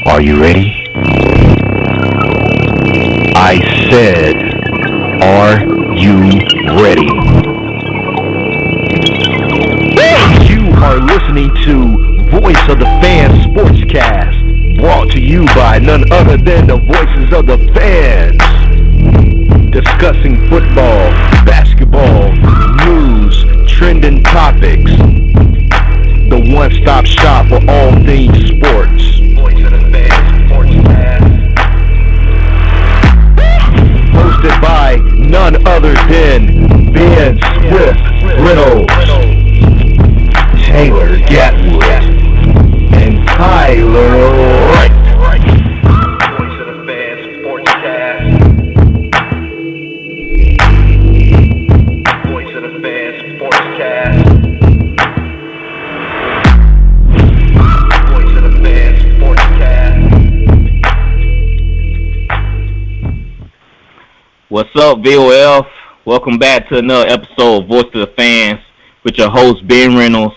Are you ready? I said, are you ready? You are listening to Voice of the Fans Sportscast, brought to you by none other than the voices of the fans. Discussing football, basketball, news, trending topics. The one-stop shop for all things sports. Voice of the Fans Sportscast. Hosted by none other than Ben Swift Reynolds, Taylor Gatwood, and Tyler Wright. Voice of the Fans Sportscast. Voice of the Fans Sportscast. Voice of the Fans Sportscast. What's up, VOF? Welcome back to another episode of Voice of the Fans with your hosts Ben Reynolds,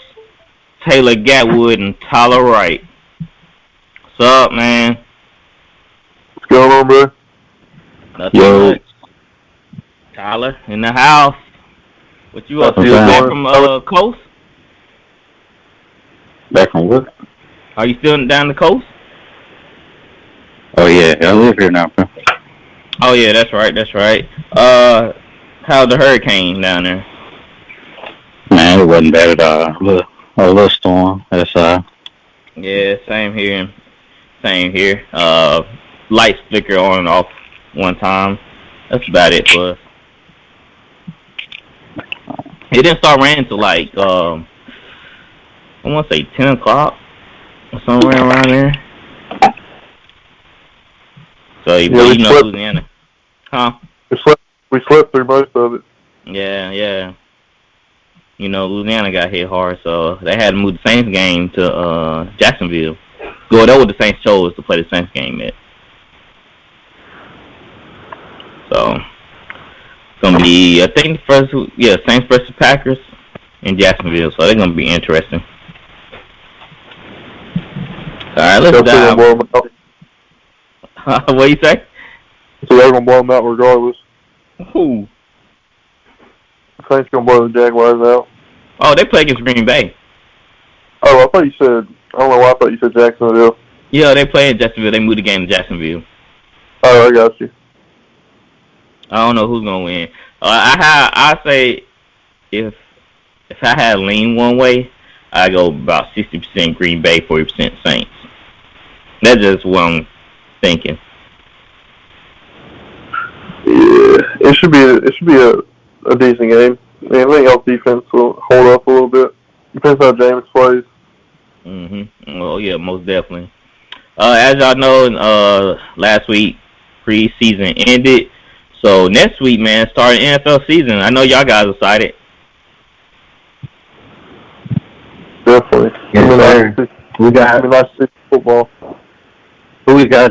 Taylor Gatwood, and Tyler Wright. What's up, man? What's going on, bro? Nothing much. Tyler in the house. What you up to? Back from coast? Back from what? Are you still down the coast? Oh yeah, I live here now, bro. Oh yeah, that's right. How's the hurricane down there? Man, it wasn't bad at all. A little storm. That's Yeah, same here. Lights flicker on and off one time. That's about it for us. It didn't start raining till like I want to say 10 o'clock or somewhere around there. So you know Louisiana, huh? We slept through most of it. Yeah. You know, Louisiana got hit hard, so they had to move the Saints game to Jacksonville. Go there with the Saints chose to play the Saints game at. So it's gonna be, I think, Saints versus Packers in Jacksonville. So they're gonna be interesting. All right, let's dive. What you say? So they're gonna blow them out regardless. Who? The Saints gonna blow the Jaguars out. Oh, they play against Green Bay. Oh, I thought you said. I don't know why I thought you said Jacksonville. Yeah, they play in Jacksonville. They moved the game to Jacksonville. Oh, I got you. I don't know who's gonna win. I say if I had lean one way, I go about 60% Green Bay, 40% Saints. That's just what I'm thinking. Yeah, it should be a decent game. I think our defense will hold up a little bit. Depends how James plays. Oh yeah, most definitely. As y'all know, last week preseason ended. So next week, man, starting NFL season. I know y'all guys excited. Definitely. Yes, sir. We got nice football. who we got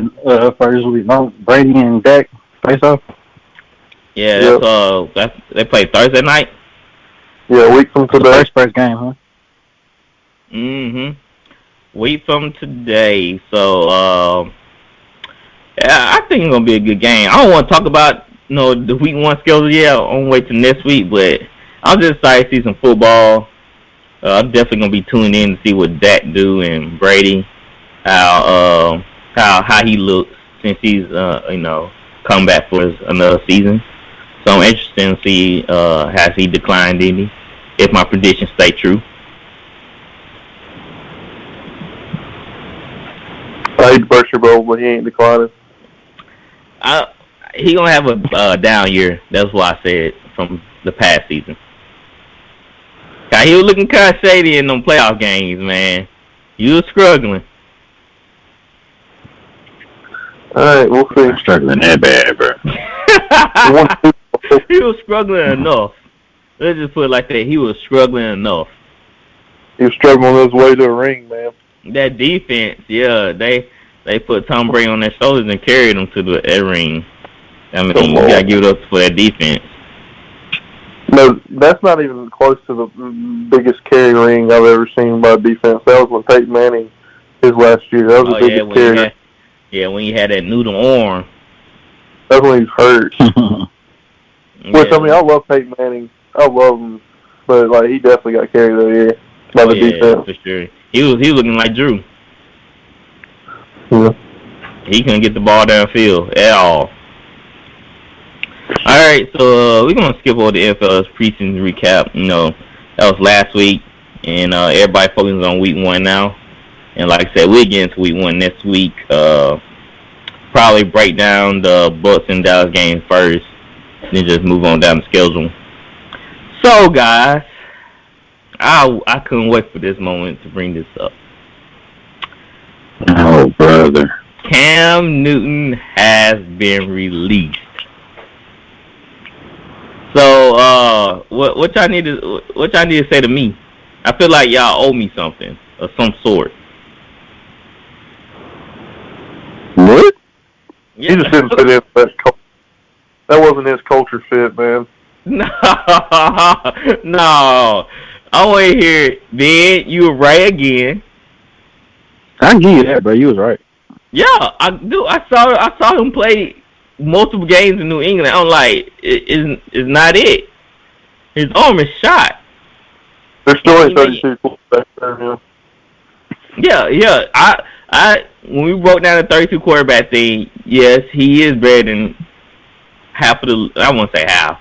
first week? Brady and Dak face off. Yeah, that's they play Thursday night. Yeah, a week from today. First game, huh? Week from today. So yeah, I think it's gonna be a good game. I don't want to talk about the week one schedule yet. I'm wait till next week, but I'm just excited to see some football. I'm definitely gonna be tuning in to see what Dak do and Brady, how he looks since he's come back for another season. So I'm interested to see has he declined any, if my predictions stay true. I hate to burst your bubble, but he ain't declining. He gonna have a down year. That's what I said from the past season. He was looking kind of shady in them playoff games, man. He was struggling. All right, we'll see. I'm struggling that bad, bro. He was struggling enough. Let's just put it like that. He was struggling enough. He was struggling his way to a ring, man. That defense, yeah, they put Tom Brady on their shoulders and carried him to the ring. I mean, you gotta give it up for that defense. No, that's not even close to the biggest carry ring I've ever seen by defense. That was when Peyton Manning, his last year. That was the biggest carry. Yeah, when he had that noodle arm. That's when he's hurt. Which, Yeah. I mean, I love Peyton Manning. I love him. But, like, he definitely got carried that year by the defense. For sure. He was looking like Drew. Yeah. He couldn't get the ball downfield at all. All right, so we're gonna skip over the NFL's preseason recap. You know, that was last week, and everybody focuses on week 1 now. And like I said, we'll get into week 1 next week. Probably break down the Bucks and Dallas game first, then just move on down the schedule. So, guys, I couldn't wait for this moment to bring this up. Oh, brother. Cam Newton has been released. So, what y'all need to say to me? I feel like y'all owe me something of some sort. What? Yeah. He just didn't fit in that culture. That wasn't his culture fit, man. No. I want to hear it. Ben, you were right again. I can give you that, bro. You was right. Yeah, I do. I saw him play multiple games in New England. I'm like, it's not it. His arm is shot. There's still only 32 quarterbacks there, yeah. Yeah. I when we broke down the 32 quarterback thing, yes, he is better than half of the. I won't say half,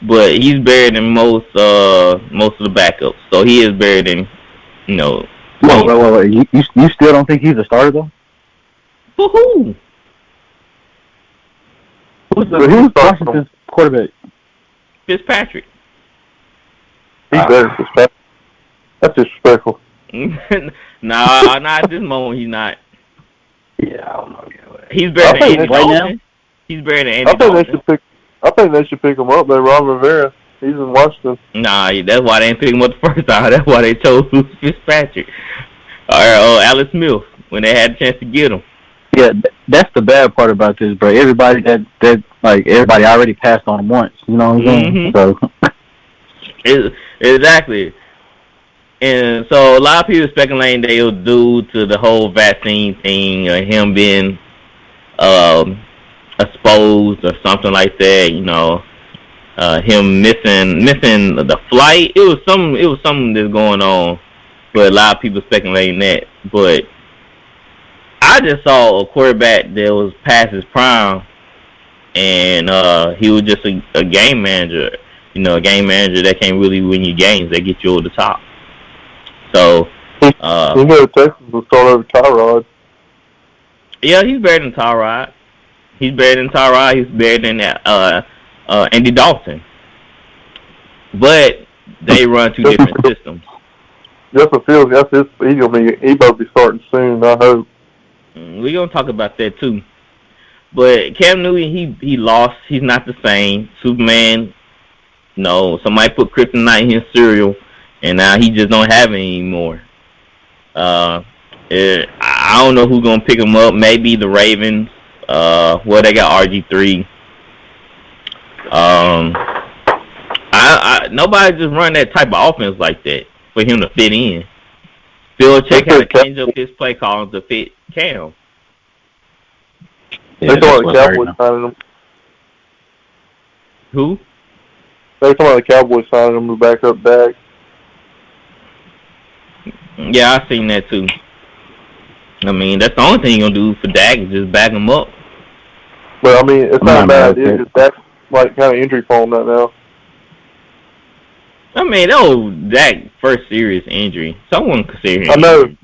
but he's better than most of the backups. So he is better than, you know. Wait. You still don't think he's a starter though? For who? Who's Washington's quarterback? Fitzpatrick. He's better than Fitzpatrick. That's disrespectful. Nah, not at this moment. He's not. Yeah, I don't know. He's better than Andy Dalton. He's better than Andy Dalton. I think they should pick him up. They're Ron Rivera. He's in Washington. Nah, that's why they didn't pick him up the first time. That's why they chose Fitzpatrick. Or Alex Smith when they had a chance to get him. Yeah, that's the bad part about this, bro. Everybody everybody already passed on him once. You know what I'm saying? So exactly. And so a lot of people speculating that it'll due to the whole vaccine thing, or him being exposed or something like that. You know, him missing the flight. It was something that's going on, but a lot of people speculating that. But I just saw a quarterback that was past his prime, and he was just a game manager. You know, a game manager that can't really win you games. They get you over the top. So, he go to Texas and start over Tyrod. Yeah, he's better than Tyrod. He's better than Andy Dalton. But they run two different systems. Justin Fields, he better be starting soon, I hope. We're gonna talk about that too. But Cam Newton, he lost. He's not the same. Superman, no, somebody put kryptonite in his cereal, and now he just don't have it anymore. I don't know who's gonna pick him up. Maybe the Ravens. They got RG3. Nobody just run that type of offense like that for him to fit in. Belichick had to change up his play calling to fit Cam. Yeah, they talking about the Cowboys signing him. Who? They talking about the Cowboys signing him to back up Dak. Yeah, I seen that too. I mean, that's the only thing you're gonna do for Dak is just back him up. But I mean, it's not a bad idea because Dak's like kind of injury prone right now. I mean, that was Dak's first serious injury. Someone consider him. I know,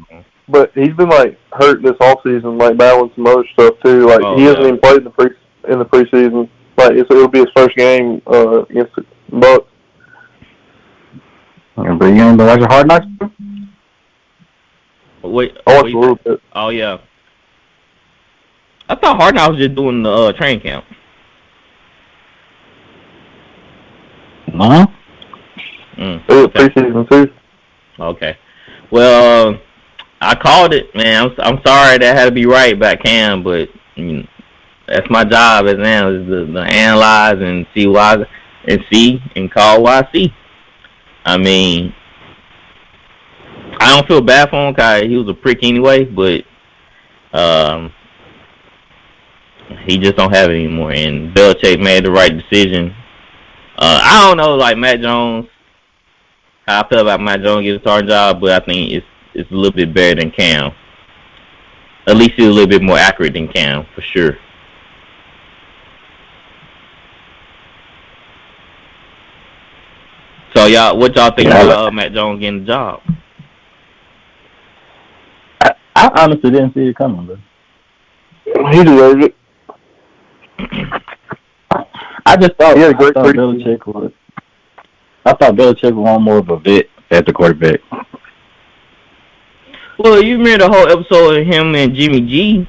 but he's been like hurt this offseason, like battling some other stuff too. Like he hasn't even played in the preseason. Like it'll be his first game against the Bucks. But you don't watch a Hard Knocks? Wait, I watched a little bit. Oh yeah. I thought Hard Knocks was just doing the training camp. No. Okay. Preseason too. Okay. Well, I called it, man. I'm sorry that had to be right about Cam, but that's my job as now is to analyze and see why and call why I see. I mean, I don't feel bad for him because he was a prick anyway, but he just don't have it anymore. And Belichick made the right decision. I don't know, like Matt Jones, how I feel about Matt Jones getting a starting job, but I think it's a little bit better than Cam. At least he's a little bit more accurate than Cam, for sure. So what y'all think about Matt Jones getting the job? I honestly didn't see it coming, but he deserved it. I just thought Belichick would. I thought Belichick would want more of a vet at the quarterback. Well, you remember the whole episode of him and Jimmy G.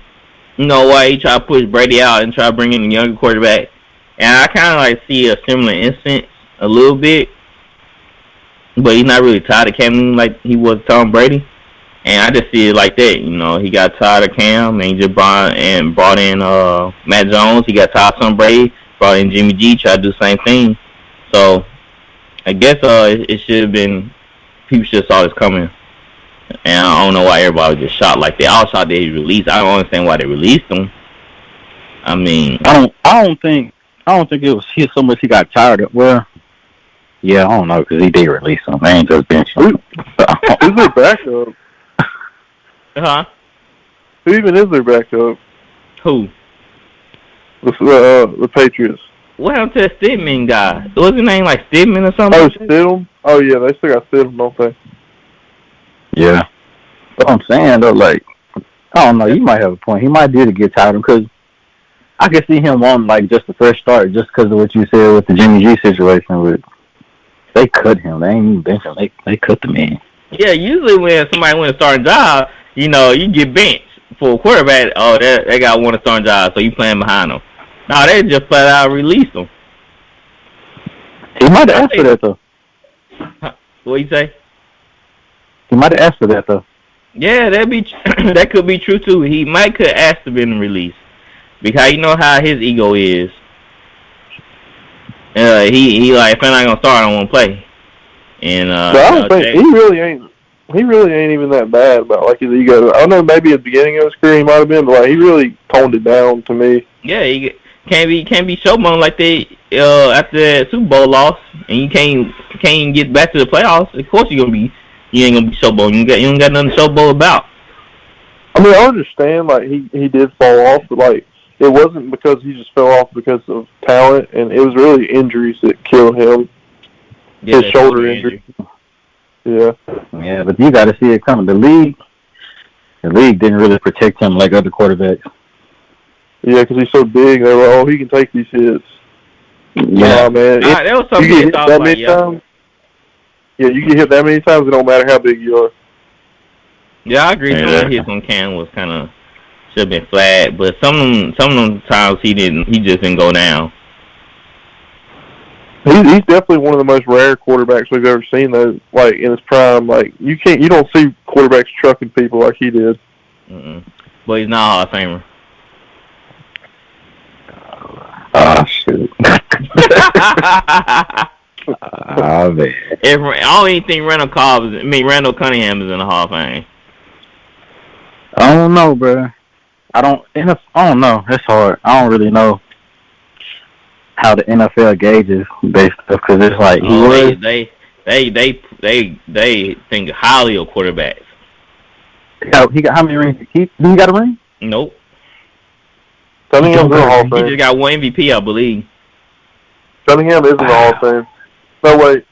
You know why he tried to push Brady out and try to bring in a younger quarterback, and I kind of like see a similar instance a little bit. But he's not really tired of Cam like he was Tom Brady. And I just see it like that. You know, he got tired of Cam and he just brought in Matt Jones. He got tired of Tom Brady, brought in Jimmy G, tried to do the same thing. So I guess it should have been, people should have saw this coming. And I don't know why everybody was just shocked like that. I was shocked that he released. I don't understand why they released him. I mean, I don't think it was so much he got tired of. Well, yeah, I don't know, because he did release him. I ain't just bench him. Who's their backup? Huh? Who even is their backup? Who? The Patriots. What happened to that Stidham guy? Was his name like Stidham or something? Oh, Stidham? Oh, yeah, they still got Stidham, don't they? Yeah. But I'm saying, though, like, I don't know, you might have a point. He might do to get tired of him, because I could see him on, like, just the first start, just because of what you said with the Jimmy G situation. With they cut him. They ain't even bench him. They cut the man. Yeah, usually when somebody wins a starting job, you know, you get benched for a quarterback. Oh, they got one starting job, so you playing behind them. No, they just flat out released them. He might have asked for that, though. What you say? He might have asked for that, though. Yeah, that could be true, too. He could ask to be released. Because you know how his ego is. He like, if I'm not going to start, I don't want to play. And but I don't think he really ain't even that bad about like his ego. I know maybe at the beginning of his career he might have been, but like he really toned it down to me. Yeah, he can't be showboating like they after that Super Bowl loss, and you can't get back to the playoffs. Of course you ain't gonna be showboating. You ain't got nothing to showboat about. I mean, I understand like he did fall off, but like it wasn't because he just fell off because of talent, and it was really injuries that killed him. Yeah, his shoulder injury. Yeah. Yeah, but you got to see it coming. The league didn't really protect him like other quarterbacks. Yeah, because he's so big. They were, he can take these hits. Yeah, man. That was something you thought about, times, yeah, you get hit that many times, it don't matter how big you are. Yeah, I agree. Some of the hits on Cam was kind of should have been flat, but some of them times he just didn't go down. He's definitely one of the most rare quarterbacks we've ever seen, though. Like in his prime, like you don't see quarterbacks trucking people like he did. But he's not a Hall of Famer. Oh shoot! Oh man! I don't even think Randall Cunningham is in the Hall of Fame. I don't know, bro. I don't know. It's hard. I don't really know how the NFL gauges based stuff, because it's like they think highly of quarterbacks. He got how many rings? He got a ring? Nope. Cunningham's in the Hall of Fame. He just got one MVP, I believe. Cunningham is in the Hall of Fame. No, wait.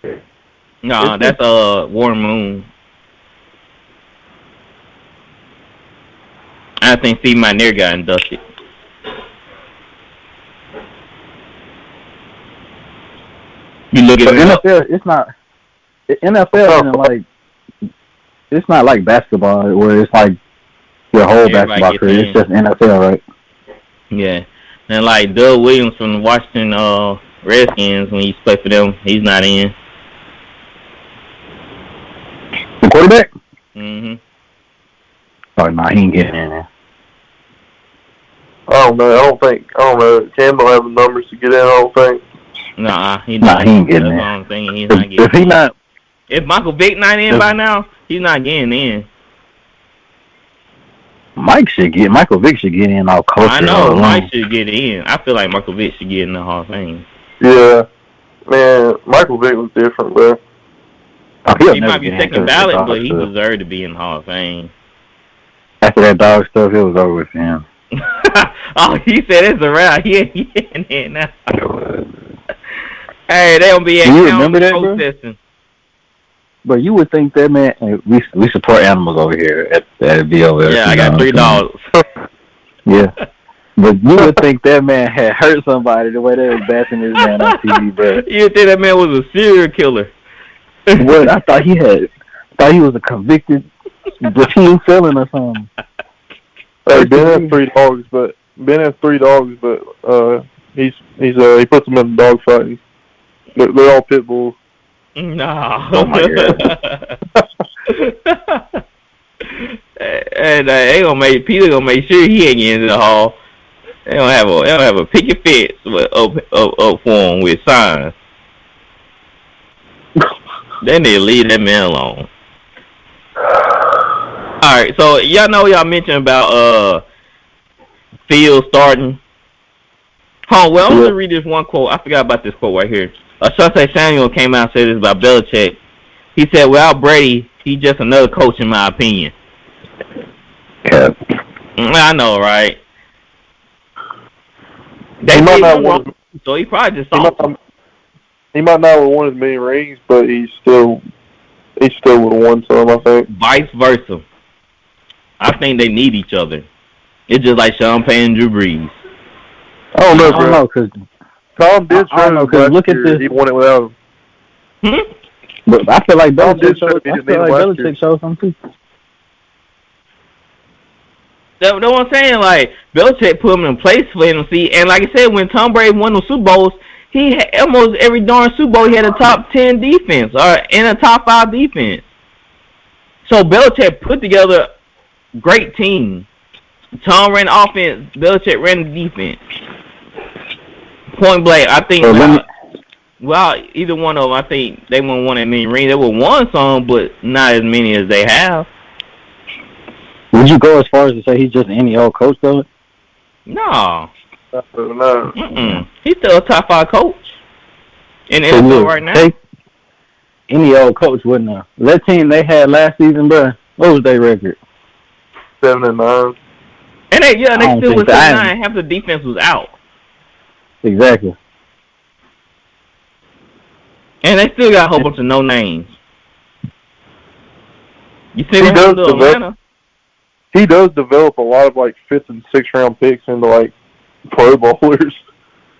No, that's Warren Moon. I think Steve McNair got inducted. You look at NFL. It's not. NFL isn't like. It's not like basketball where it's like your whole basketball career. It's just NFL, right? Yeah, and like Doug Williams from the Washington Redskins, when he played for them, he's not in. The quarterback? Mm-hmm. Oh no, he ain't getting in there. I don't know. Cam don't have the numbers to get in, I don't think. Nah, he ain't getting in. I'm thinking he's not getting in. If Michael Vick not in by now, he's not getting in. Michael Vick should get in all culture. I know Mike should get in. I feel like Michael Vick should get in the Hall of Fame. Yeah, man, Michael Vick was different, bro. He might be second ballot, but he deserved to be in the Hall of Fame. After that dog stuff, it was over with him. Oh, he said it's around. He in there now. Hey, they don't be at protesting. But you would think that man, we support animals over here at VOL. Yeah, I got $3. Yeah. But you would think that man had hurt somebody the way they was bashing this man on TV, bro. You would think that man was a serial killer. What? I thought he was a convicted routine felon or something. Hey, Ben has 3 dogs, but he puts them in the dog fighting. They're all pit bulls. No. Oh my God. And Peter gonna make sure he ain't getting in the hall. They don't have a picket fence up for him with signs. They need to leave that man alone. Alright, so y'all mentioned about Field starting. I'm gonna read this one quote. I forgot about this quote right here. Shante Samuel came out and said this about Belichick. He said, without Brady, he's just another coach in my opinion. Yeah. I know, right? So he probably just he might not have won as many rings, but he still would have won some, I think. Vice versa. I think they need each other. It's just like Sean Payton and Drew Brees. I don't know, bro. Because Tom did try to look at this. He won it without him. But I feel like Belichick showed something too. That's what I'm saying. Like, Belichick put him in place for him to see. And like I said, when Tom Brady won the Super Bowls, he had almost every darn Super Bowl, he had a top 10 defense or in a top 5 defense. So Belichick put together a great team. Tom ran offense, Belichick ran the defense. Point blank, I think. Either one of them, I think they won't won that many rings. They will won some, but not as many as they have. Would you go as far as to say he's just any old coach, though? No. No. He's still a top 5 coach in the NFL right now. Any old coach wouldn't have. That team they had last season, bro, what was their record? 7-9. And they still was 7-9. Half the defense was out. Exactly. And they still got a whole bunch of no names. You see what happened to Atlanta? He does develop a lot of like 5th and 6th round picks into like Pro Bowlers.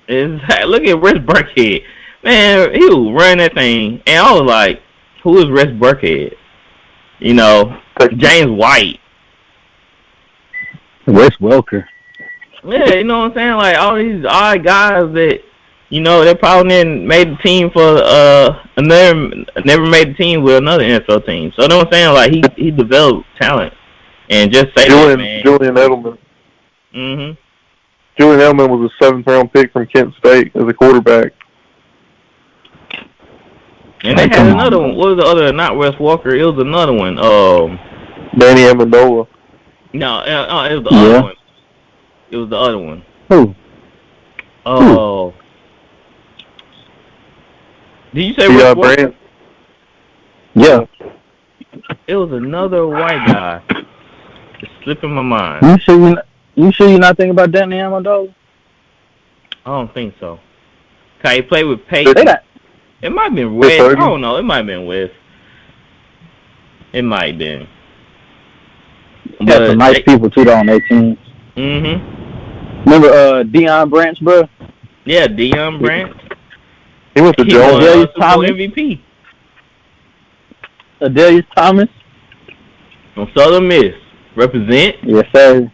Look at Wes Burkhead. Man, he was running that thing, and I was like, "Who is Wes Burkhead?" James White, Wes Welker. Yeah, you know what I'm saying? Like all these odd guys that they probably never made the team for never made the team with another NFL team. So you know what I'm saying? Like he developed talent. And just say Julian Edelman. Mm-hmm. Julian Edelman was a 7th round pick from Kent State as a quarterback. And they had another one. What was the other? Not Wes Walker. It was another one. Danny Amendola. No, it was the other one. It was the other one. Who? Oh. Did you say Wes Walker? Brand? Yeah. It was another white guy. It's slipping my mind. You sure you're not thinking about Danny Amendola? I don't think so. He played with Peyton. It might have been Wes. I don't know. It might have been Wes. It might have been. Got some nice people too on their team. Mm-hmm. Remember Deion Branch, bro? Yeah, Deion Branch. He went to Jones. MVP. Adelius Thomas. From Southern Miss. Represent. Yes, sir.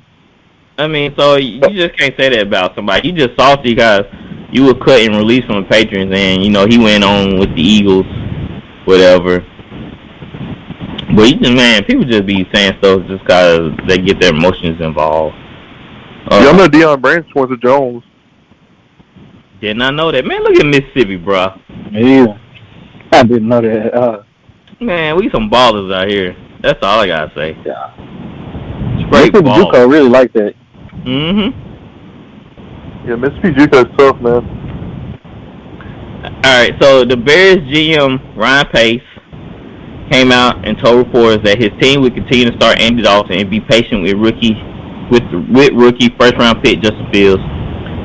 I mean, so you just can't say that about somebody. You just salty because you were cut and released from the Patriots, and he went on with the Eagles, whatever. But people just be saying stuff just because they get their emotions involved. Y'all know Deion Branch went to Jones. Did not know that. Man, look at Mississippi, bro. Yeah, I didn't know that. Man, we some ballers out here. That's all I gotta say. Yeah. Straight Mississippi ball. JUCO really like that. Yeah, Mississippi JUCO is tough, man. All right, so the Bears GM Ryan Pace came out and told reporters that his team would continue to start Andy Dalton and be patient with rookie first round pick Justin Fields.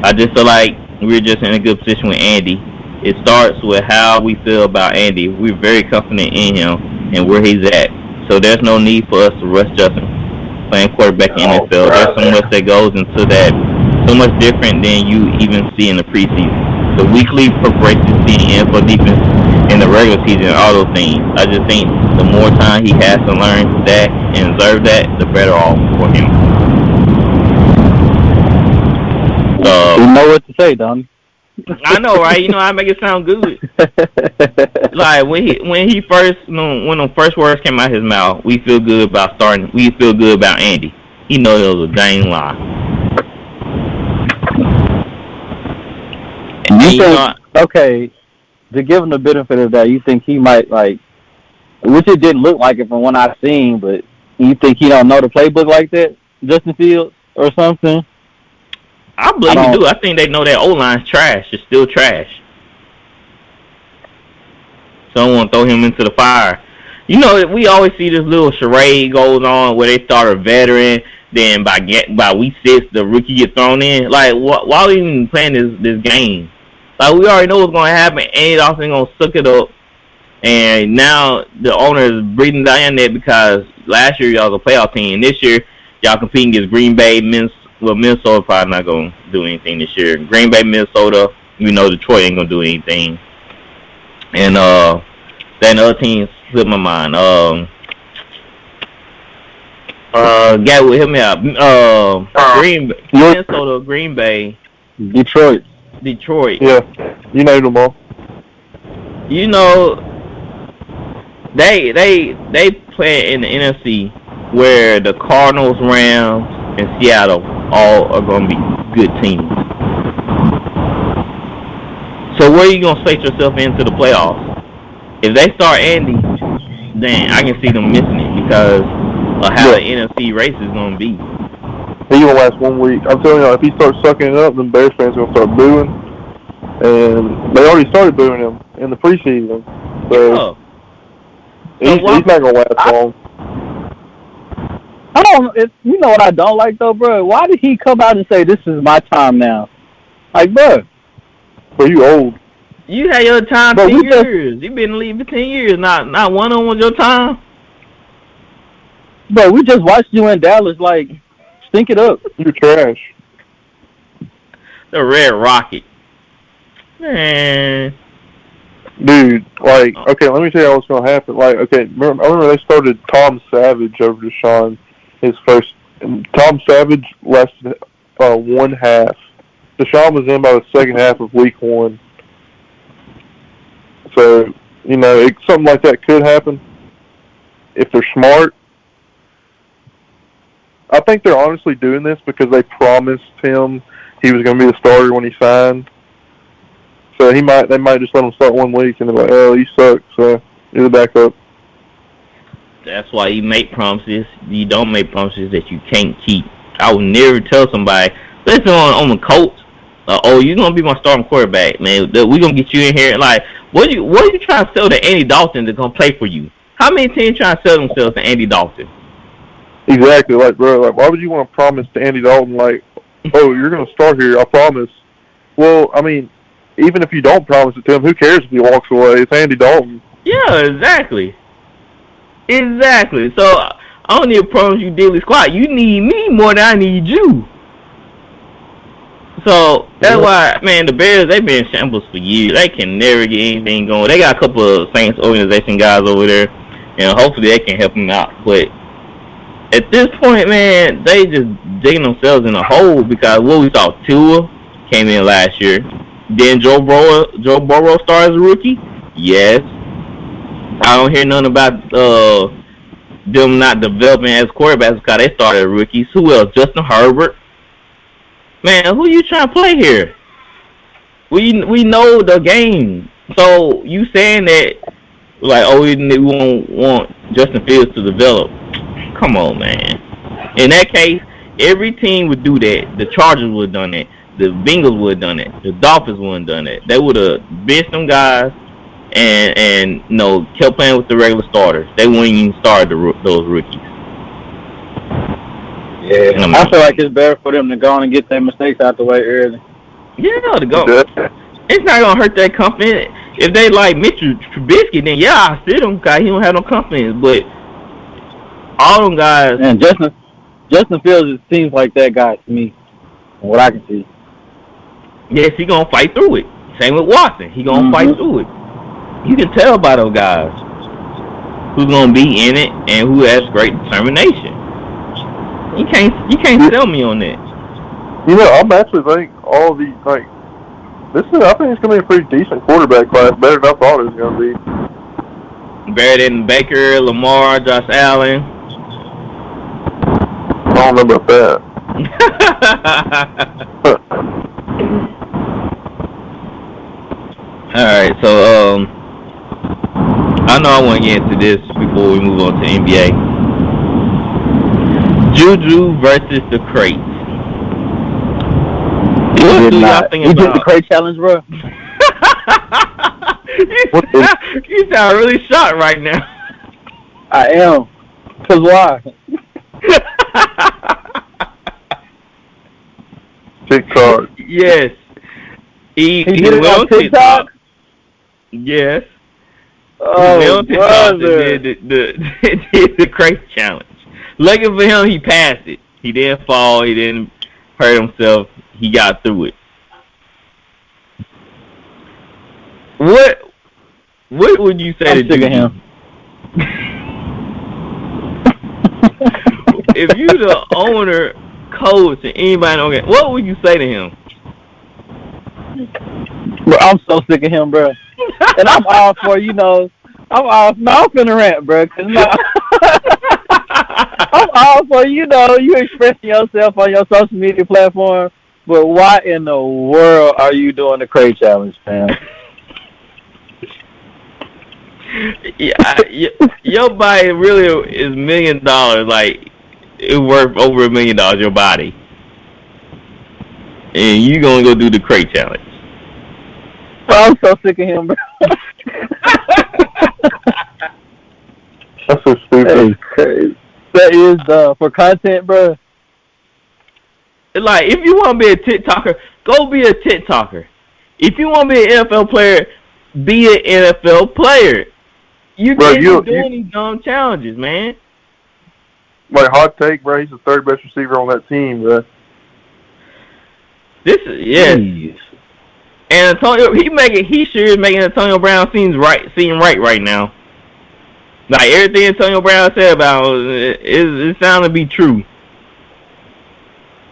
I just feel like we're just in a good position with Andy. It starts with how we feel about Andy. We're very confident in him and where he's at. So there's no need for us to rush Justin playing quarterback in the NFL. There's so much that goes into that, so much different than you even see in the preseason. The weekly preparation season and for defense in the regular season, all those things. I just think the more time he has to learn that and observe that, the better off for him. You know what to say, Don. I know, right? You know, I make it sound good. Like when the first words came out of his mouth, we feel good about starting. We feel good about Andy. He knows it was a dang lie. You think, okay, to give him the benefit of that, you think he might, like, which it didn't look like it from what I've seen, but you think he don't know the playbook like that, Justin Fields, or something? I believe he do. I think they know that O-line's trash. It's still trash. So I don't want to throw him into the fire. You know, we always see this little charade goes on where they start a veteran, then by week 6, the rookie gets thrown in. Like, why are we even playing this game? Like, we already know what's going to happen. Andy Dalton going to suck it up. And now the owner is breathing down that because last year y'all was a playoff team. This year, y'all competing against Green Bay, Minnesota probably not going to do anything this year. Green Bay, Minnesota, you know Detroit ain't going to do anything. And then other teams slipped my mind. Guy with him out. Minnesota, Green Bay. Detroit. Yeah, you know them all. You know, they play in the NFC where the Cardinals, Rams, and Seattle all are going to be good teams. So where are you going to place yourself into the playoffs? If they start Andy, then I can see them missing it because of how the NFC race is going to be. He gonna last 1 week. I'm telling you, if he starts sucking it up, then Bears fans are gonna start booing. And they already started booing him in the preseason. So he's not gonna last long. I don't. You know what I don't like though, bro? Why did he come out and say this is my time now? Like, bro. But you old. You had your time 10 years. You've been in the league for 10 years. Not one on one your time. Bro, we just watched you in Dallas. Like, stink it up. You're trash. The Red Rocket. Man. Dude, like, okay, let me tell you what's going to happen. Like, okay, I remember they started Tom Savage over Deshaun. Tom Savage lasted 1 half. Deshaun was in by the second half of week 1. So, you know, something like that could happen if they're smart. I think they're honestly doing this because they promised him he was going to be the starter when he signed. So they might just let him start 1 week and they're like, oh, you suck, so you're the backup. That's why you make promises. You don't make promises that you can't keep. I would never tell somebody, listen on the Colts, oh, you're going to be my starting quarterback, man. We're going to get you in here. Like, what are you trying to sell to Andy Dalton that's going to play for you? How many teams trying to sell themselves to Andy Dalton? Exactly. Like, bro, like, why would you want to promise to Andy Dalton, like, oh, you're going to start here, I promise. Well, I mean, even if you don't promise it to him, who cares if he walks away? It's Andy Dalton. Yeah, exactly. Exactly. So, I don't need to promise you daily squat. You need me more than I need you. So, that's why, man, the Bears, they've been in shambles for years. They can never get anything going. They got a couple of Saints organization guys over there, and hopefully they can help them out. But at this point, man, they just digging themselves in a hole because what we saw, Tua came in last year. Then Joe Burrow started as a rookie. Yes. I don't hear nothing about them not developing as quarterbacks because they started as rookies. Who else? Justin Herbert. Man, who you trying to play here? We know the game. So you saying that, like, oh, we won't want Justin Fields to develop. Come on, man. In that case, every team would do that. The Chargers would have done that. The Bengals would have done that. The Dolphins would have done that. They would have benched them guys and kept playing with the regular starters. They wouldn't even start those rookies. Yeah, I feel like it's better for them to go on and get their mistakes out the way early. Yeah, to go. It's not gonna hurt that confidence. If they like Mitchell Trubisky, then yeah, I sit him because he don't have no confidence. But all them guys. And Justin Fields, it seems like that guy to me, from what I can see. Yes, he gonna fight through it. Same with Watson. He gonna fight through it. You can tell by those guys who's gonna be in it and who has great determination. You can't sell me on that. I'm actually think all the I think it's gonna be a pretty decent quarterback class, better than I thought it was gonna be. Better than Baker, Lamar, Josh Allen. I don't know about that. Alright, so I know I want to get into this before we move on to NBA. Juju versus the Crates. What do y'all think about? You did the crate challenge, bro? You sound really shocked right now. I am. Cause why? TikTok. Yes. He did it on TikTok? Yes. Oh, he went on TikTok did the crate challenge. Lucky for him, he passed it. He didn't fall. He didn't hurt himself. He got through it. What would you say to him? If you the owner, coach, and anybody on it, what would you say to him? Bro, I'm so sick of him, bro. And I'm all for, I'm finna rant, bro. Cause I'm all for, you expressing yourself on your social media platform, but why in the world are you doing the crate challenge, man? Yeah, your body really is $1 million. Like, it's worth over $1 million, your body. And you gonna go do the crate challenge. Bro, I'm so sick of him, bro. That's so stupid. That is for content, bro. Like, if you want to be a TikToker, go be a TikToker. If you want to be an NFL player, be an NFL player. You can't be doing these dumb challenges, man. Like, hot take, bro. He's the third best receiver on that team, bro. Yes. And Antonio, he sure is making Antonio Brown seem right now. Like, everything Antonio Brown said about it sounded to be true.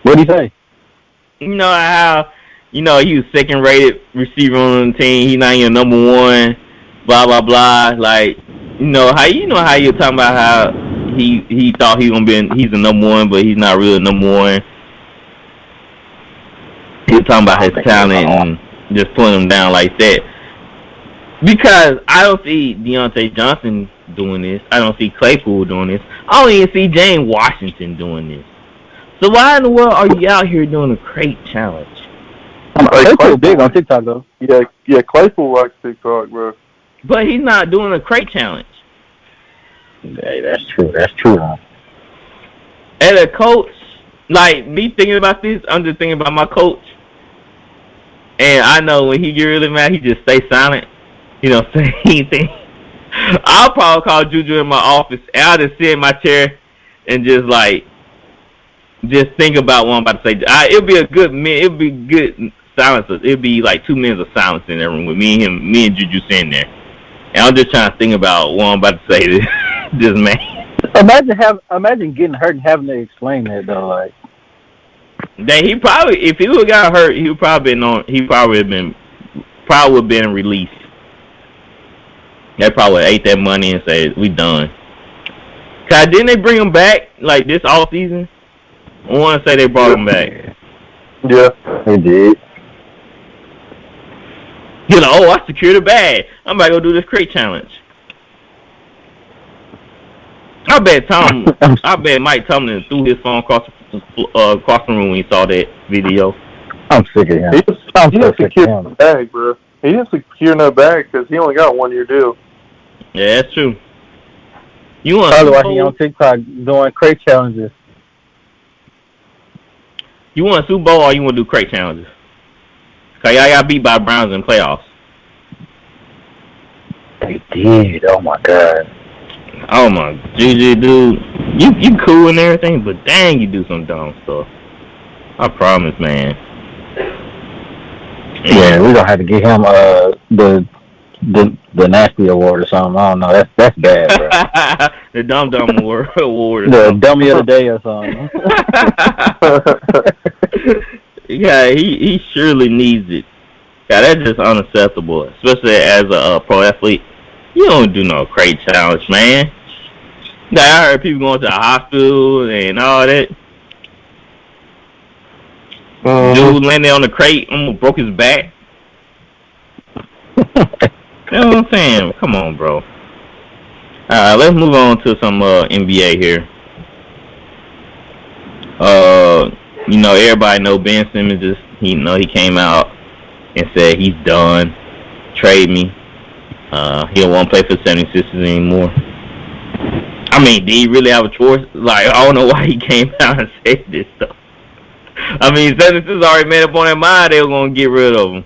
What'd he say? You know how, he was second-rated receiver on the team. He's not even number one. Blah blah blah. Like, how you're talking about how he thought he's a number one, but he's not really a number one. He was talking about his talent and just putting him down like that. Because I don't see Deontay Johnson doing this. I don't see Claypool doing this. I don't even see James Washington doing this. So why in the world are you out here doing a crate challenge? Claypool big on TikTok, though. Yeah, Claypool likes TikTok, bro. But he's not doing a crate challenge. Hey, that's true, huh? As a coach, like, me thinking about this, I'm just thinking about my coach. And I know when he get really mad, he just stay silent. Say anything. I'll probably call Juju in my office, and I'll just sit in my chair and just think about what I'm about to say. It'll be good silence. It'll be like 2 minutes of silence in that room with me and Juju sitting there. And I'm just trying to think about what I'm about to say to this man. Imagine getting hurt and having to explain that, though. Like, that he probably, if he would have got hurt, he probably would have been released. They probably ate that money and said, "We done." Cause didn't they bring him back like this all season? I want to say they brought him back. Yeah, they did. I secured a bag. I'm about to go do this crate challenge. I bet Mike Tomlin threw his phone across the room when he saw that video. I'm sick of him. He didn't secure no bag, bro. He didn't secure no bag because he only got a 1-year deal. Yeah, that's true. You want probably why he on TikTok doing crate challenges. You want a Super Bowl or you want to do crate challenges? Cause y'all got beat by the Browns in the playoffs. They did. Oh my god. Oh my GG, dude. You cool and everything, but dang, you do some dumb stuff. I promise, man. Yeah, we gonna have to get him the nasty award or something. I don't know. That's bad, bro. The dumb award. The dummy of the day or something. Yeah, he surely needs it. Yeah, that's just unacceptable, especially as a pro athlete. You don't do no crate challenge, man. Yeah, I heard people going to the hospital and all that. Dude landed on the crate, almost broke his back. You know what I'm saying? Come on, bro. Alright, let's move on to some NBA here. You know, everybody know Ben Simmons he came out and said he's done. Trade me. He don't want to play for the 76ers anymore. I mean, did he really have a choice? Like, I don't know why he came out and said this stuff. I mean, 76ers already made up on their mind they were going to get rid of him.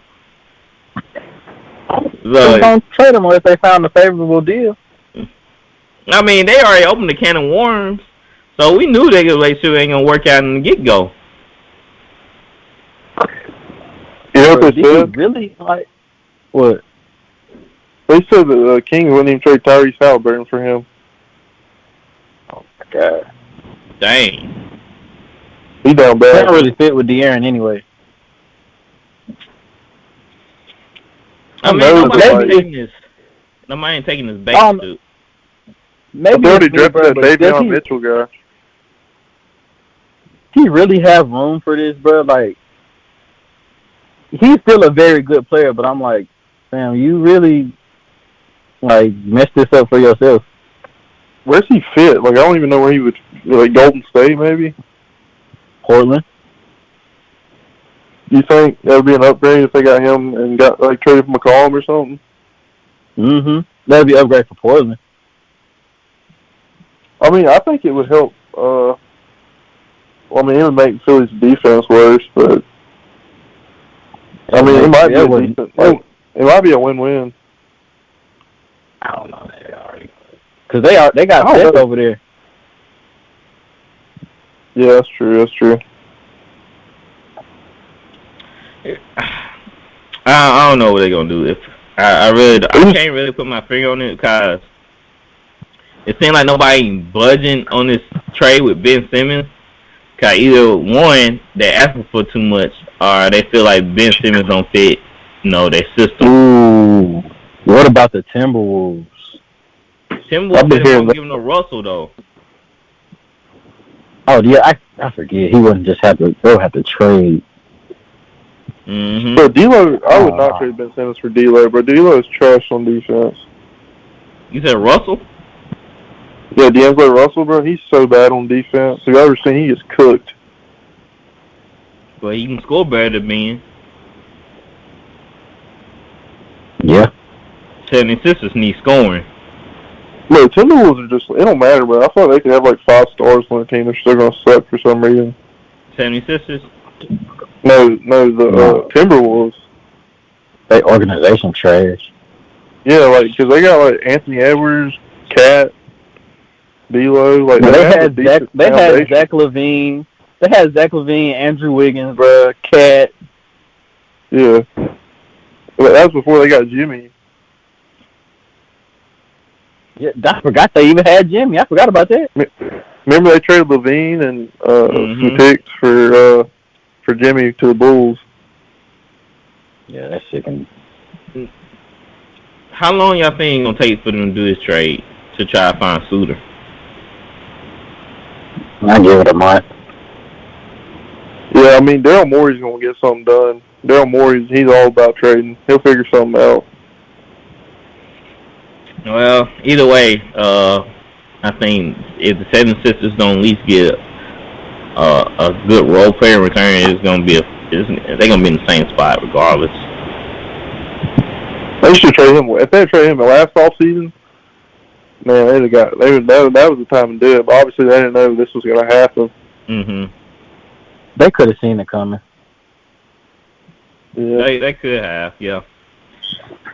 They're going to trade him if they found a favorable deal. I mean, they already opened the can of worms, so we knew that relationship ain't going to work out in the get-go. You know what they said? Really? Like, what? They said that the Kings wouldn't even trade Tyrese Halliburton for him. Oh, my God. Dang. He down bad. They don't really fit with De'Aaron anyway. I mean, nobody ain't taking this bait, dude. Maybe they already drafted that Davion Mitchell guy. He really have room for this, bro? Like, he's still a very good player, but I'm like, Sam, you really, like, messed this up for yourself. Where's he fit? Like, I don't even know where he would, like, Golden State, maybe? Portland. You think that would be an upgrade if they got him and got, like, traded for McCollum or something? Mm-hmm. That would be an upgrade for Portland. I mean, I think it would help, well, I mean, it would make Philly's defense worse, but, I mean, it might be a decent, like, it might be a win-win. I don't know. Because they got Steph over there. Yeah, that's true. I don't know what they're gonna do. I can't really put my finger on it because it seems like nobody budging on this trade with Ben Simmons. Cause either one, they're asking for too much, or they feel like Ben Simmons don't fit, their system. Ooh, what about the Timberwolves? Timberwolves didn't give him no Russell though. Oh yeah, I forget. He wouldn't just have to. They'll have to trade. Mm-hmm. But D'Lo, I would not trade Ben Simmons for D'Lo, but D'Lo is trash on defense. You said Russell? Yeah, D'Angelo Russell, bro, he's so bad on defense. Have you ever seen he gets cooked? But he can score better than me. Yeah. 76ers need scoring. Look, Timberwolves are just, it don't matter, bro. I thought they could have like 5 stars on their team. They're still going to suck for some reason. 76ers? No, the Timberwolves. They organization trash. Yeah, like, because they got like Anthony Edwards, Cat, D'Lo. Like, they had Zach LaVine. They had Zach LaVine, Andrew Wiggins, bro, Cat. Yeah. But that was before they got Jimmy. Yeah, I forgot they even had Jimmy. I forgot about that. Remember they traded LaVine and some picks for Jimmy to the Bulls. Yeah, that's sick. How long y'all think it's gonna take for them to do this trade to try to find a suitor? I give it a month. Yeah, I mean Daryl Morey's gonna get something done. Daryl Morey's he's all about trading. He'll figure something out. Well, either way, I think if the 76ers don't at least get a good role player in return, it's gonna be they're gonna be in the same spot regardless. They should trade him. If they trade him the last offseason, man, that was the time to do it. But obviously, they didn't know this was going to happen. Mhm. They could have seen it coming. Yeah. They could have, yeah.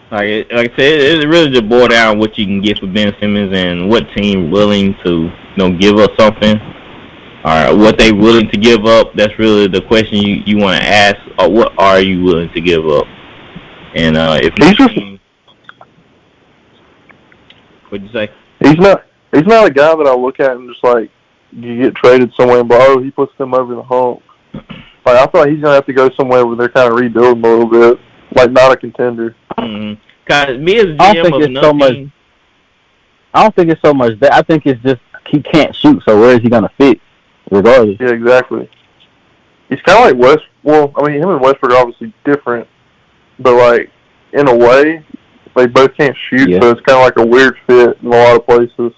Like I said, it really just boils down what you can get for Ben Simmons and what team willing to give up something, or what they willing to give up. That's really the question you want to ask. Or what are you willing to give up? And if what'd you say? He's not a guy that I look at and just like you get traded somewhere, but he puts them over the hump. Like I thought he's gonna have to go somewhere where they're kind of rebuilding a little bit, like not a contender. Mm-hmm. Cause me as GM of another team, I don't think it's so much that. I think it's just he can't shoot. So where is he gonna fit? Regardless. Yeah, exactly. He's kind of like West. Well, I mean, him and Westbrook are obviously different, but like in a way, they both can't shoot, so it's kind of like a weird fit in a lot of places.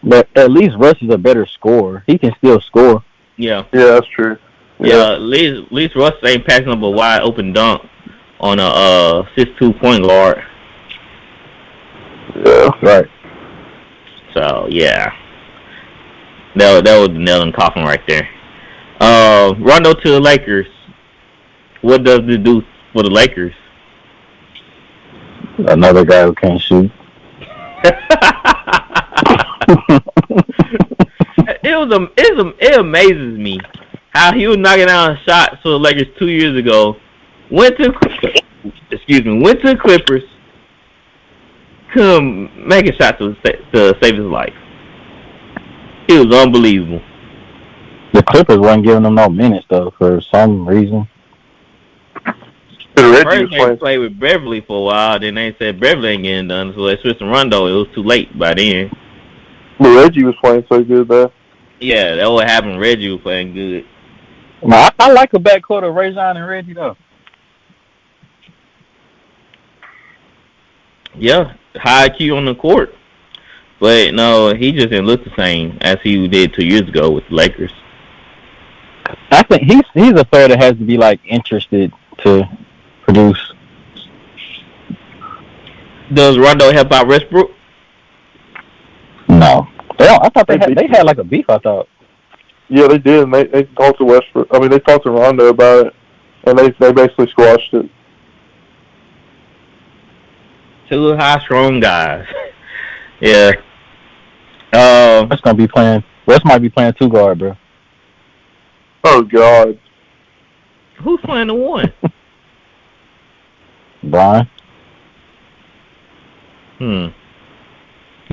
But at least Russ is a better scorer. He can still score. Yeah. Yeah, that's true. Yeah, at least Russ ain't passing up a wide open dunk on a 6'2" point guard. Yeah. Right. So yeah, that was the nail in the coffin right there. Rondo to the Lakers. What does it do for the Lakers? Another guy who can't shoot. It amazes me how he was knocking down shots for the Lakers 2 years ago. Went to the Clippers. Couldn't make a shot to save his life. It was unbelievable. The Clippers weren't giving him no minutes though for some reason. First they played with Beverly for a while, then they said Beverly ain't getting done, so they switched to Rondo. It was too late by then. But Reggie was playing so good there. Yeah, that what happened. Reggie was playing good. Well, I like a backcourt of Rajon and Reggie though. Yeah, high IQ on the court. But no, he just didn't look the same as he did 2 years ago with the Lakers. I think he's a player that has to be like interested to produce. Does Rondo help out Westbrook? No. I thought they had like a beef, I thought. Yeah, they did, and they talked to Westbrook. I mean, they talked to Rondo about it, and they basically squashed it. Two high, strong guys. Yeah. West gonna be playing. West might be playing 2 guard, bro. Oh God. Who's playing the 1? Brian.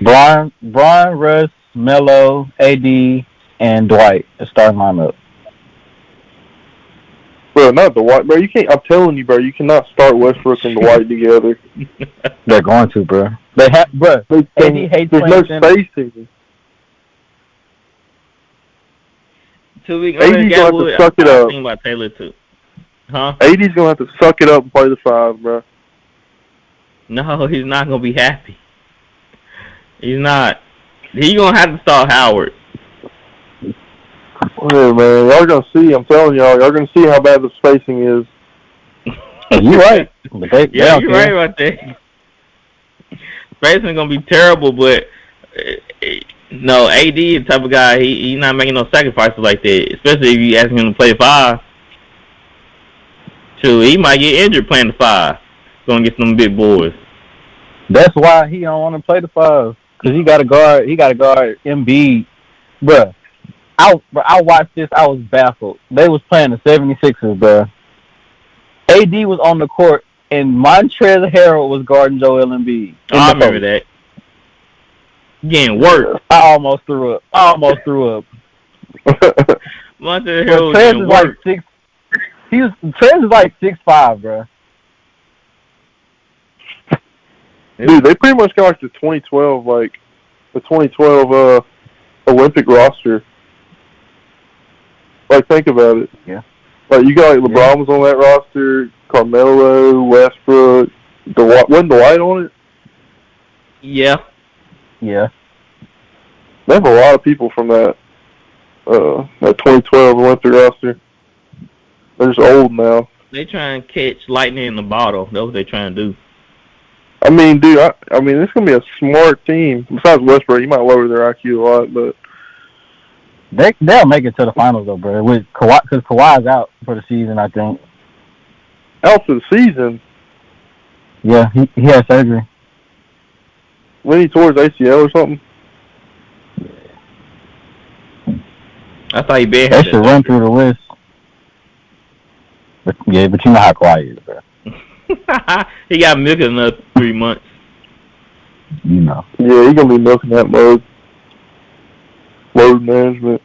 Brian, Russ, Melo, AD, and Dwight. The starting lineup. Bro, not Dwight, bro. You can't. I'm telling you, bro. You cannot start Westbrook and Dwight together. They're going to, bro. They have, bro. AD hates there's no spacing. AD's gonna have to suck it up. About Taylor too. Huh? AD's gonna have to suck it up and play the 5, bro. No, he's not gonna be happy. He's not. He's gonna have to start Howard. Yeah, man, y'all gonna see. I'm telling y'all gonna see how bad the spacing is. You're right. Yeah, you're right about that. Spacing gonna be terrible, but no, AD is the type of guy. He's not making no sacrifices like that. Especially if you ask him to play 5. Shoot, he might get injured playing the 5. Gonna get some big boys. That's why he don't want to play the 5 because he got to guard. He got to guard Embiid, bruh. I watched this. I was baffled. They was playing the 76ers, bruh. AD was on the court, and Montrezl Harrell was guarding Joel Embiid. I remember that. Getting work. I almost threw up. Montrezl Harrell was getting work. Like Trez is like 6'5", bruh. Dude, they pretty much got like the 2012 Olympic roster. Like, think about it. Yeah. Like, you got, like, LeBron was on that roster, Carmelo, Westbrook, wasn't Dwight on it? Yeah. Yeah. They have a lot of people from that 2012 Olympic roster. They're just old now. They try and catch lightning in the bottle. That's what they trying to do. I mean, dude, I mean, it's going to be a smart team. Besides Westbrook, you might lower their IQ a lot, but they'll make it to the finals, though, bro, with Kawhi, because Kawhi's out for the season, I think. Out for the season? Yeah, he had surgery. When he tore his ACL or something? I thought he been They had should run through the list. But you know how Kawhi is, bro. He got milk in another 3 months. You know. Yeah, he's going to be milking that load management.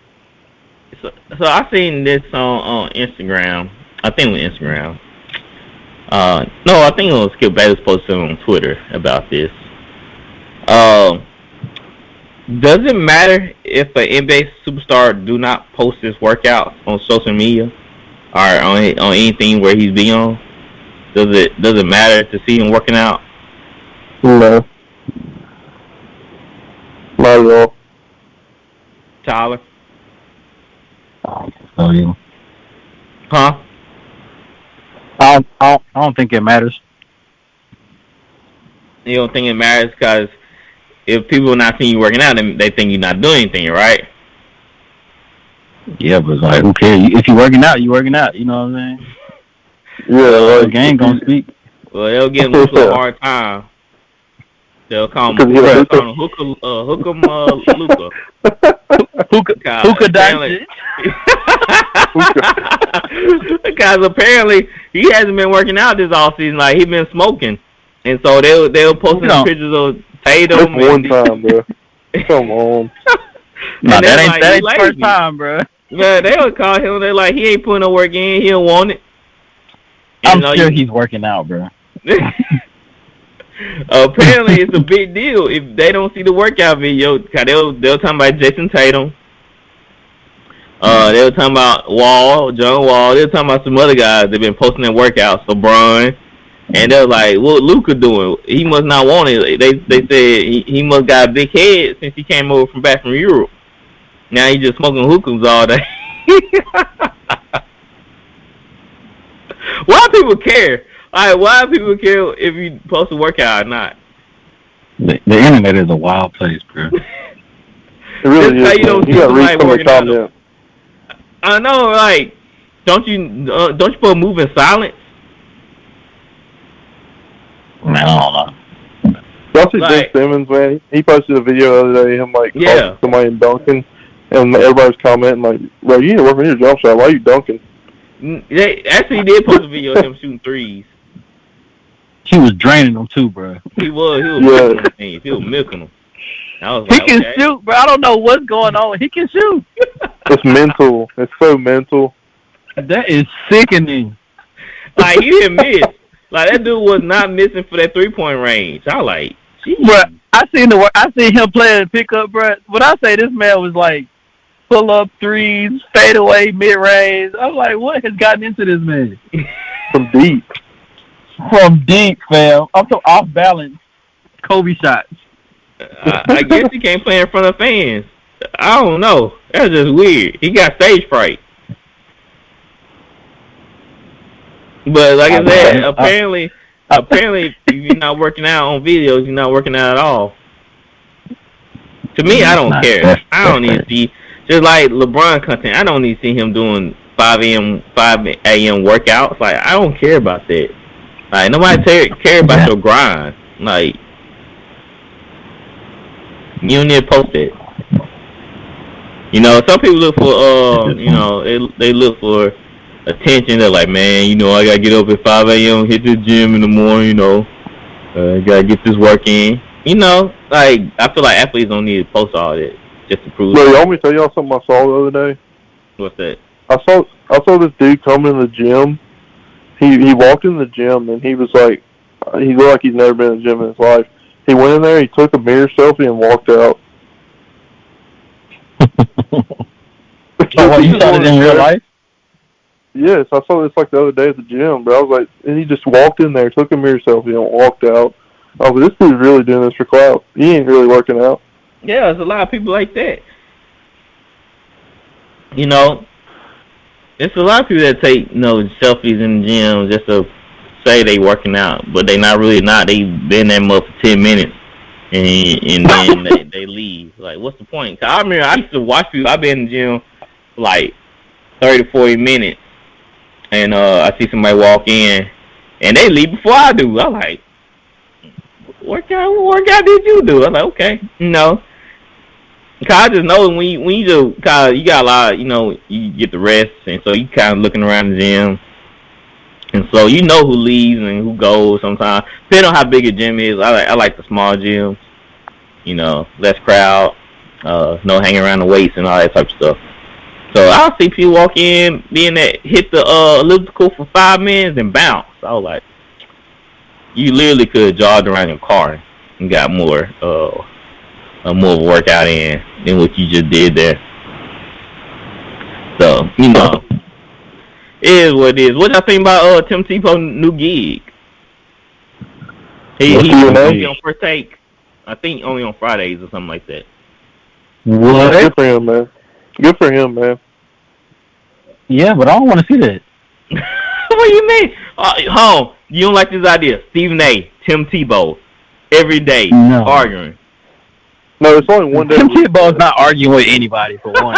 So I seen this on Instagram. I think it was Instagram. No, I think it was Skip Bayless posted on Twitter about this. Does it matter if an NBA superstar do not post his workouts on social media or on anything where he's been on? Does it matter to see him working out? No. Not at all. Tyler? So, yeah. Huh? I don't think it matters. You don't think it matters because if people are not seeing you working out, then they think you're not doing anything, right? Yeah, but it's like, who cares? If you're working out, you're working out. You know what I'm saying? Yeah, the game gonna speak. Well, they'll give him a hard time. They'll call him Luka. Hookah Doncic. Because apparently he hasn't been working out this offseason. Like, he's been smoking. And so they'll post some pictures of Tatum. That's one time, bro. Come on. No, that ain't the lazy. first time, bro. Yeah, they would call him. They're like, he ain't putting no work in. He don't want it. I'm sure he's working out, bro. Apparently, it's a big deal if they don't see the workout video. Cause they'll talk about Jason Tatum. They'll talk about John Wall. They'll talk about some other guys that've been posting their workouts. LeBron. And they're like, what Luka doing? He must not want it. They said he must got a big head since he came over back from Europe. Now he just smoking hookahs all day. Why people care? Alright, why people care if you post a workout or not? The internet is a wild place, bro. It really is. You don't see somebody working out. I know, like, don't you put a move in silence? Man, I don't know. Y'all see Ben Simmons, man? He posted a video the other day, him calling somebody and dunking, and everybody's commenting like, "Bro, you need to work on your jump shot. Why are you dunking?" They actually did post a video of him shooting threes. He was draining them too, bro. He was milking them. He was milking them. I was he can shoot, bro. I don't know what's going on. He can shoot. It's mental. It's so mental. That is sickening. Like, he didn't miss. Like, that dude was not missing for that 3-point range. I like, geez. Bro, I seen him playing pickup, bro. When I say this man was like pull up threes, fade away, mid range, I'm like, what has gotten into this man? From deep. From deep, fam. I'm so off balance. Kobe shots. I guess he can't play in front of fans. I don't know. That's just weird. He got stage fright. But like I said, apparently, if you're not working out on videos, you're not working out at all. To me, I don't care. I don't need to see, just like LeBron content, I don't need to see him doing 5 a.m. workouts. Like, I don't care about that. Like, nobody care about your grind. Like, you don't need to post it. You know, some people look for, they look for attention. They're like, man, I gotta get up at 5 a.m., hit the gym in the morning, gotta get this work in. Like, I feel like athletes don't need to post all that just to prove. Well, you want me to tell y'all something I saw the other day? What's that? I saw this dude come in the gym. He walked in the gym and he was like, he looked like he's never been in the gym in his life. He went in there, he took a mirror selfie and walked out. Oh, you saw it in real life? Yes, I saw this like the other day at the gym, but I was like, and he just walked in there, took a mirror selfie, and walked out. I was like, this dude's really doing this for clout. He ain't really working out. Yeah, there's a lot of people like that. You know, it's a lot of people that take selfies in the gym just to say they working out, but they not really not. They been there for 10 minutes and then they leave. Like, what's the point? 'Cause I remember I used to watch people. I've been in the gym for like 30 to 40 minutes, and I see somebody walk in and they leave before I do. I'm like, what workout did you do? I'm like, okay, Cause I just know when you just, cause you got a lot, you get the rest, and so you kind of looking around the gym, and so you know who leaves and who goes. Sometimes depending on how big a gym is. I like the small gyms, less crowd, no hanging around the weights and all that type of stuff. So I'll see people walk in, being that hit the elliptical for 5 minutes and bounce. I was like, you literally could have jogged around your car and got more of a workout in than what you just did there. So, it is what it is. What y'all think about Tim Tebow's new gig? He's on First Take. I think only on Fridays or something like that. What? Good for him, man. Good for him, man. Yeah, but I don't want to see that. What do you mean? You don't like this idea? Stephen A., Tim Tebow, every day arguing. No, it's only one day. Tim Tebow's not arguing with anybody for one.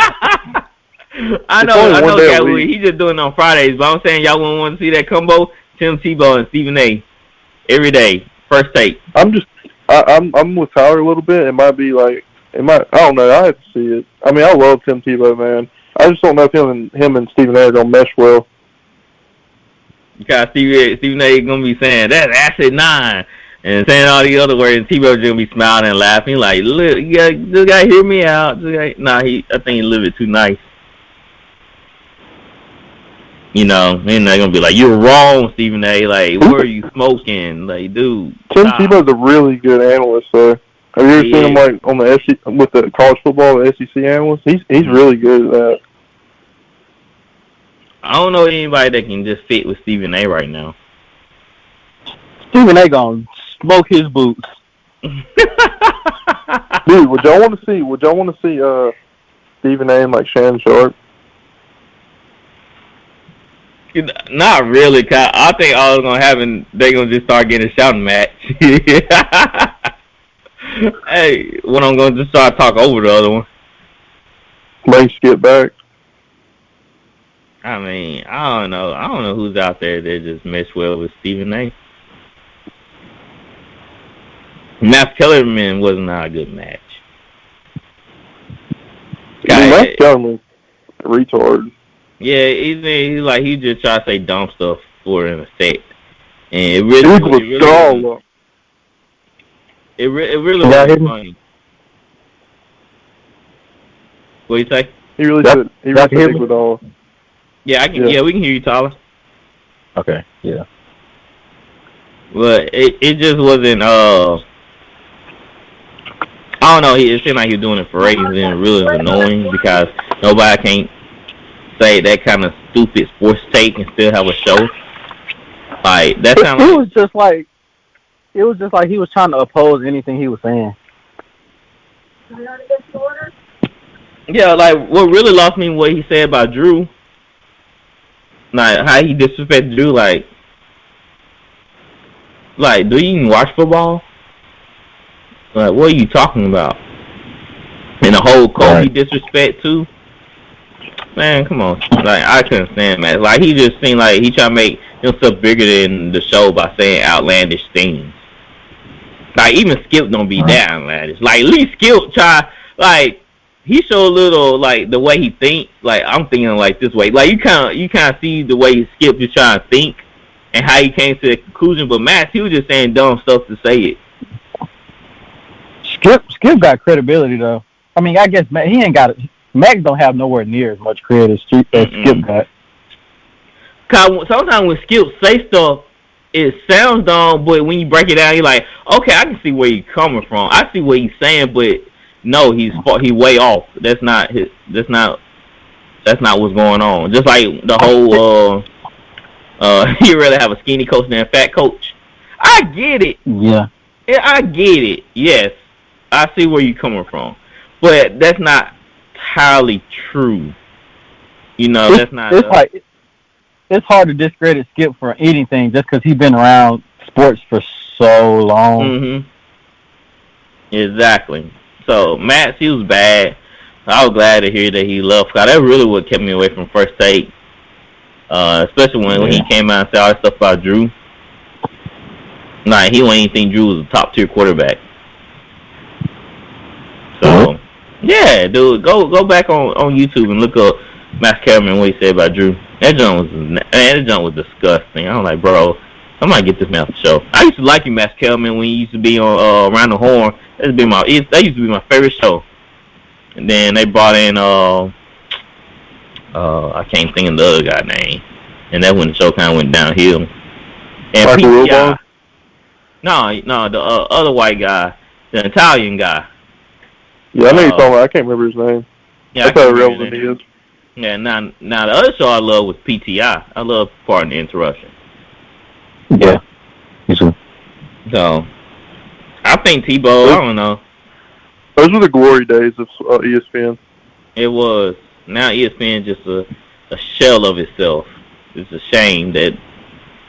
I know, Gary. He's just doing it on Fridays, but I'm saying y'all wouldn't want to see that combo, Tim Tebow and Stephen A. every day, First Take. I'm with Tyler a little bit. It might be like, I don't know. I have to see it. I mean, I love Tim Tebow, man. I just don't know if him and Stephen A. are gonna mesh well. Because Stephen A. gonna be saying that's asset 9. And saying all the other words, and Tebow's just gonna be smiling and laughing. Like, look, you just gotta hear me out. I think he lived it too nice. And they're gonna be like, you're wrong, Stephen A. Like, what are you smoking? Like, dude. Tim Tebow's a really good analyst, though. Have you ever seen him like on the with the college football, the SEC analyst? He's really good at that. I don't know anybody that can just fit with Stephen A. right now. Stephen A. gonna smoke his boots. Dude, would y'all want to see Stephen A. and like Shannon Sharp? Not really, cause I think all that's gonna happen, they gonna just start getting a shouting match. Hey, one I'm gonna just start talking over the other one. Make Skip back. I mean, I don't know who's out there that just mesh well with Stephen A. Matt Kellerman was not a good match. Matt Kellerman, retard. Yeah, he just try to say dumb stuff for an effect, and it really wasn't funny. What do you say? He really did. He really did with all. Yeah, Yeah, we can hear you, Tyler. Okay. Yeah. But it just wasn't. I don't know. It seemed like he was doing it for ratings, and it really was annoying because nobody can say that kind of stupid sports take and still have a show. Like that sounds. It was just like he was trying to oppose anything he was saying. Yeah, like what really lost me what he said about Drew. Like how he disrespected Drew. Like do you even watch football? Like, what are you talking about? And the whole Kobe disrespect too. Man, come on. Like, I couldn't stand that. Like, he just seemed like he tried to make himself bigger than the show by saying outlandish things. Like, even Skip don't be that outlandish. Like, at least Skip he showed a little, like, the way he thinks. Like, I'm thinking like this way. Like, you kind of see the way Skip is trying to think and how he came to the conclusion. But Max, he was just saying dumb stuff to say it. Skip got credibility though. I mean, I guess he ain't got it. Max don't have nowhere near as much credit as Skip got. Cause sometimes when Skip say stuff, it sounds dumb, but when you break it down, you're like, okay, I can see where he's coming from. I see what he's saying, but no, he's way off. That's not what's going on. Just like the whole he'd rather have a skinny coach than a fat coach. I get it. Yeah. I get it. Yes. I see where you're coming from, but that's not entirely true. You know, that's not. It's hard to discredit Skip for anything just because he's been around sports for so long. Mm-hmm. Exactly. So Max, he was bad. I was glad to hear that he left. Cause that really what kept me away from First Take. Especially when he came out and said all that stuff about Drew. Nah, he wouldn't even think Drew was a top tier quarterback. So yeah, dude, go back on YouTube and look up Max Kellerman what he said about Drew. That junk was disgusting. I was like, bro, I might get this man off the show. I used to like you, Max Kellerman, when he used to be on Around the Horn. That used to be my favorite show. And then they brought in I can't think of the other guy's name. And that's when the show kind of went downhill. And PTI. No, the other white guy, the Italian guy. Yeah, I know you're talking about. I can't remember his name. Yeah, that's how relevant he is. Yeah, now the other show I love was PTI. I love Pardon the Interruption. Yeah. So, I think Tebow, I don't know. Those were the glory days of ESPN. It was. Now ESPN just a shell of itself. It's a shame that,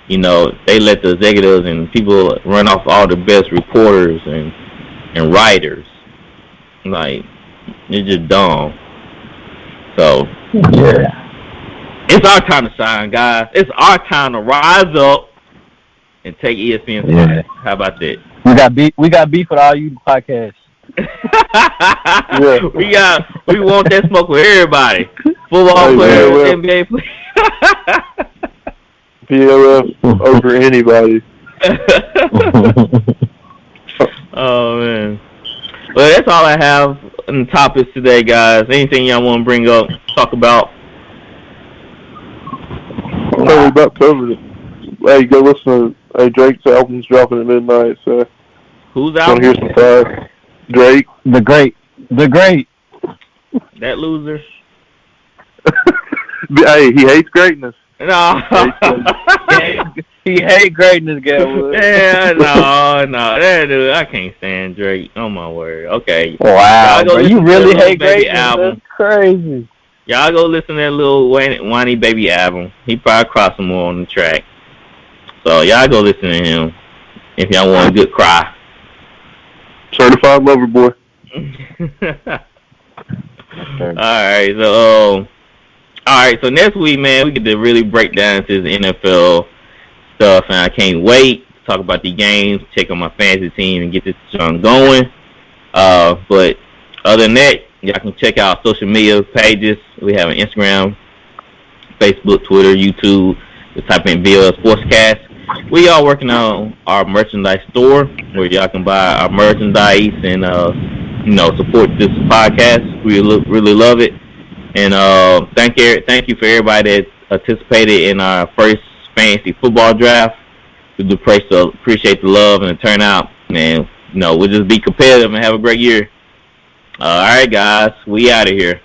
you know, they let the executives and people run off all the best reporters and writers. Like, it's just dumb. So, yeah. It's our time to shine, guys. It's our time to rise up and take ESPN. Yeah. How about that? We got beef with all you podcasts. Yeah. We want that smoke with everybody. Football players, NBA players. PLF over anybody. Oh man. Well, that's all I have on the topics today, guys. Anything y'all want to bring up, talk about? No, we about covered it. Hey, go listen to Drake's album's dropping at midnight, so. Whose album? Want to hear some fire? Drake. The Great. That loser. Hey, he hates greatness. No. He hates greatness, Gilwood. Yeah, no. That dude, I can't stand Drake. Oh, my word. Okay. Wow, bro, you really hate greatness? Album. That's crazy. Y'all go listen to that little whiny baby album. He probably cry some more on the track. So, y'all go listen to him if y'all want a good cry. Certified lover boy. Alright, so next week, man, we get to really break down into the NFL stuff, and I can't wait to talk about the games, check on my fantasy team, and get this going. But other than that, y'all can check out social media pages. We have an Instagram, Facebook, Twitter, YouTube. Just type in VL Sportscast. We are working on our merchandise store where y'all can buy our merchandise and support this podcast. We really love it. And thank you for everybody that participated in our first fantasy football draft. We do appreciate the love and the turnout. And we'll just be competitive and have a great year. All right, guys, we out of here.